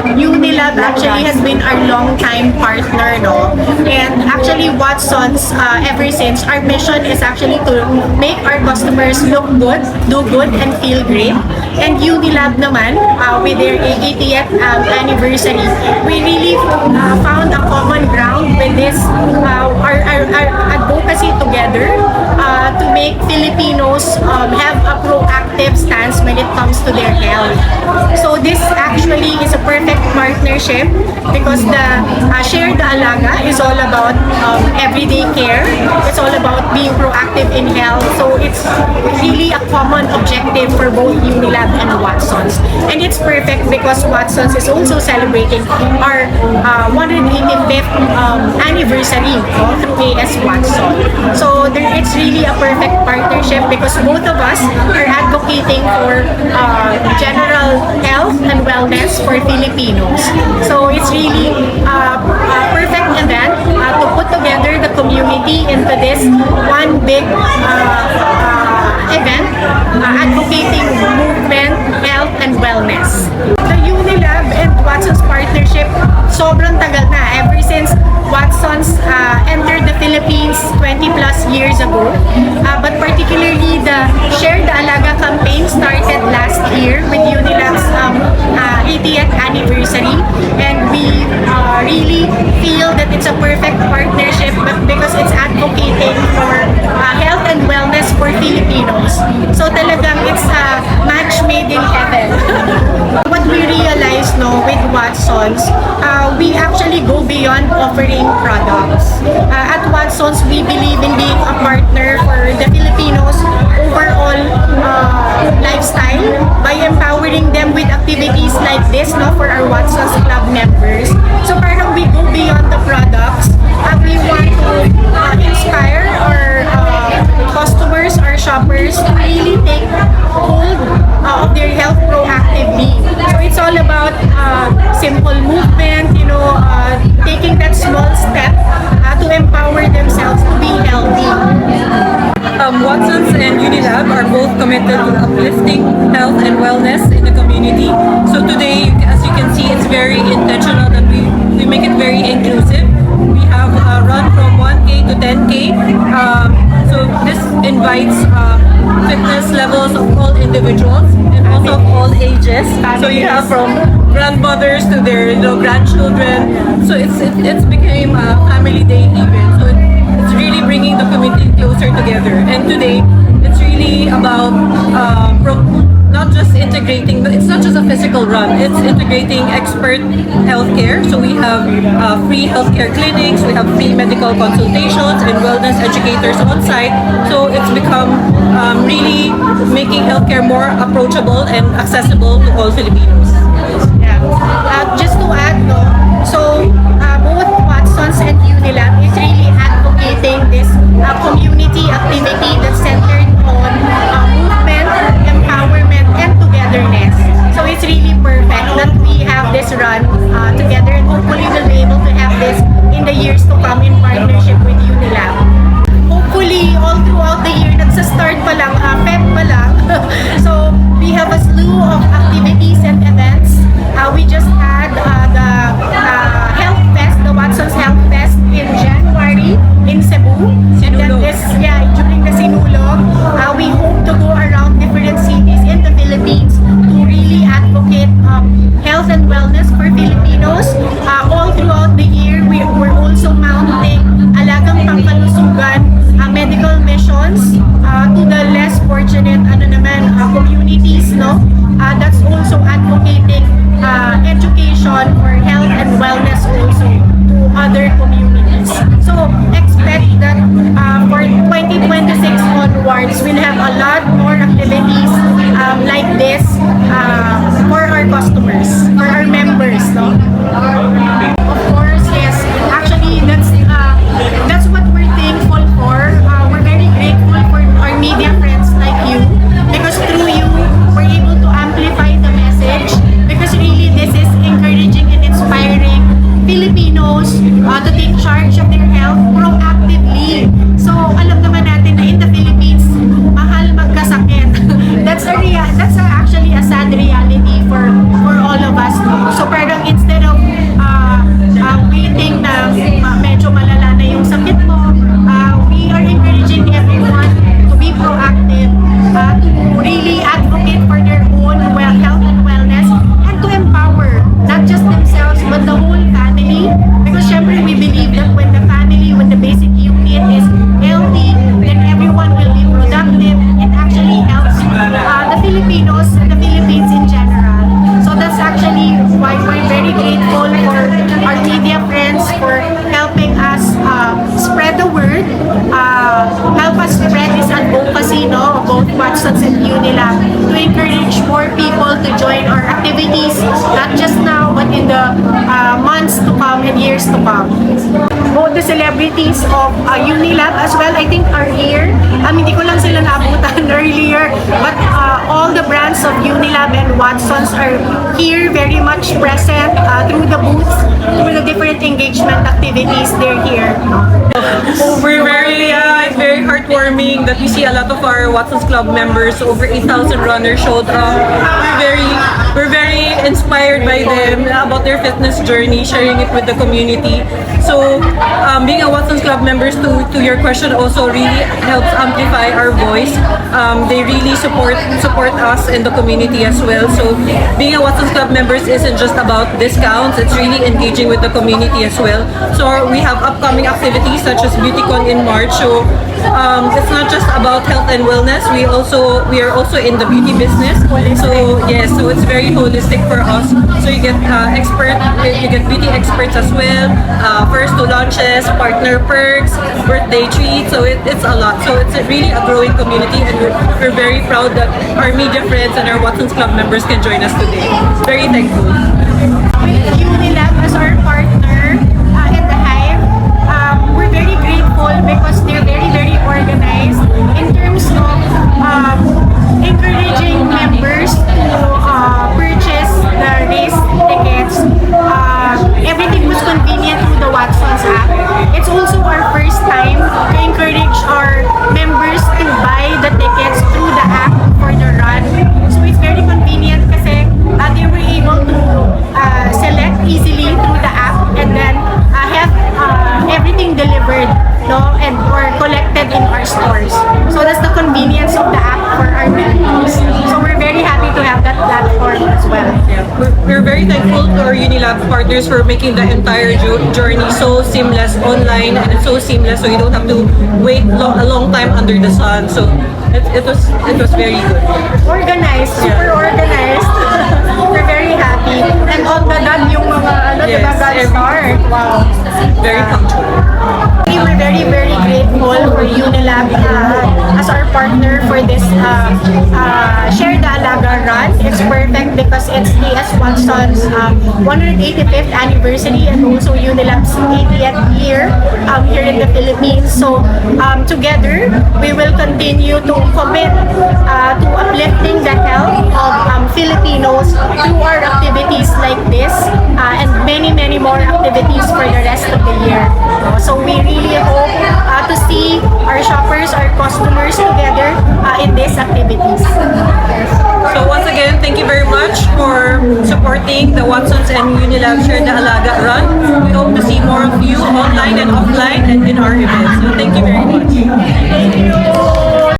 Unilab actually has been our long-time partner, no? And actually, Watsons, ever since, our mission is actually to make our customers look good, do good, and feel great. And Unilab naman, with their 80th anniversary, we really found a common ground with this, our advocacy together to make Filipinos have a proactive stance when it comes to their health. So this actually is a perfect partnership because the Share the Alaga is all about everyday care. It's all about being proactive in health. So it's really a common objective for both Unilab and Watsons. And it's perfect because Watsons is also celebrating our 185th anniversary through AS Watson. So it's really a perfect partnership because both of us are advocating for general health and wellness for Filipinos. So it's really a perfect event to put together the community into this one big event advocating movement, health, and wellness. The Unilab and Watsons partnership sobrang tagal na ever since Watsons entered the Philippines 20 plus years ago. But particularly the Share the Alaga campaign started last year with Unilab's 80th anniversary, and we really feel that it's a perfect partnership because it's advocating for health and wellness for Filipinos. So talagang it's a match made in heaven. What we realized with Watsons, we actually go beyond offering products. At Watsons, we believe in being a partner for the Filipinos overall lifestyle by empowering them with activities like this for our Watsons Club members. So parang we go beyond the products and we want to inspire our customers, our shoppers to really take hold of their health proactively. So it's all about simple movement, taking that small step to empower themselves to be healthy. Watsons and Unilab are both committed to uplifting health and wellness in the community. So today, as you can see, it's very intentional that we make it very inclusive. We have a run from 1K to 10K. So this invites fitness levels of all individuals and also of all ages. So you have from grandmothers to their grandchildren. So it's became a family day event. So it's really bringing the community closer together. And today, it's really about not just integrating, but it's not just a physical run. It's integrating expert healthcare. So we have free healthcare clinics, we have free medical consultations, and wellness educators on site. So it's become really making healthcare more approachable and accessible to all Filipinos. Yeah. Just to add, so both Watsons and Unilab is really advocating this community activity that's centered on movement, empowerment, and togetherness. So it's really perfect that we have this run together, and hopefully we'll be able to have this in the years to come in partnership with Unilab. Hopefully, all throughout the year, nagsa-start pa lang, Feb pa lang. So we have a slew of activities and events. We just had the Health Fest, the Watsons Health Fest in January in Cebu. And then during the Sinulog, we hope to go around different cities in the Philippines to really advocate health and wellness for years to come. Both the celebrities of Unilab as well, I think, are here. Hindi ko lang sila naabutan earlier, but all the brands of Unilab and Watsons are here, very much present through the booths, through the different engagement activities. They're here. It's very heartwarming that we see a lot of our Watsons Club members, over 8,000 runners showed up. We're very inspired by them about their fitness journey, sharing it with the community. So being a Watsons Club members, to your question, also really helps amplify our voice. They really support us in the community as well. So being a Watsons Club members isn't just about discounts, it's really engaging with the community as well. So we have upcoming activities such as BeautyCon in March. So it's not just about health and wellness. We are also in the beauty business. So yes, so it's very holistic for us. So you get you get beauty experts as well. First to launches, partner perks, birthday treats. So it's a lot. So it's really a growing community, and we're very proud that our media friends and our Watsons Club members can join us today. Very thankful. With Unilab as our partner in the Hive, we're very grateful because they're very, very organized in terms of encouraging members to purchase the race tickets. Everything was convenient through the Watsons app. It's also our first time to encourage our members to buy the tickets through the app for the run. So it's very convenient kasi they were able to select easily through the app and then have everything delivered, no, and or collected in our stores. So that's the convenience of the app for our members. So we're very happy to have that platform as well. Yeah, we're very thankful to our Unilab partners for making the entire journey so seamless online, and it's so seamless, so you don't have to wait a long time under the sun. So it was very good. Organized, super organized. We're very happy. And on the dot yung mga Yes, diba, start. Wow. Very punctual. We're very, very grateful for Unilab as our partner for this Share the Alaga Run. It's perfect because it's DS Watson's 185th anniversary and also Unilab's 80th year here in the Philippines. So together, we will continue to commit to uplifting the health of Filipinos through our activities like this and many, many more activities for the rest of the year. So we really hope to see our shoppers, our customers together in these activities. So once again, thank you very much for supporting the Watsons and Unilab Share the Alaga Run. We hope to see more of you online and offline and in our events. So thank you very much. Thank you.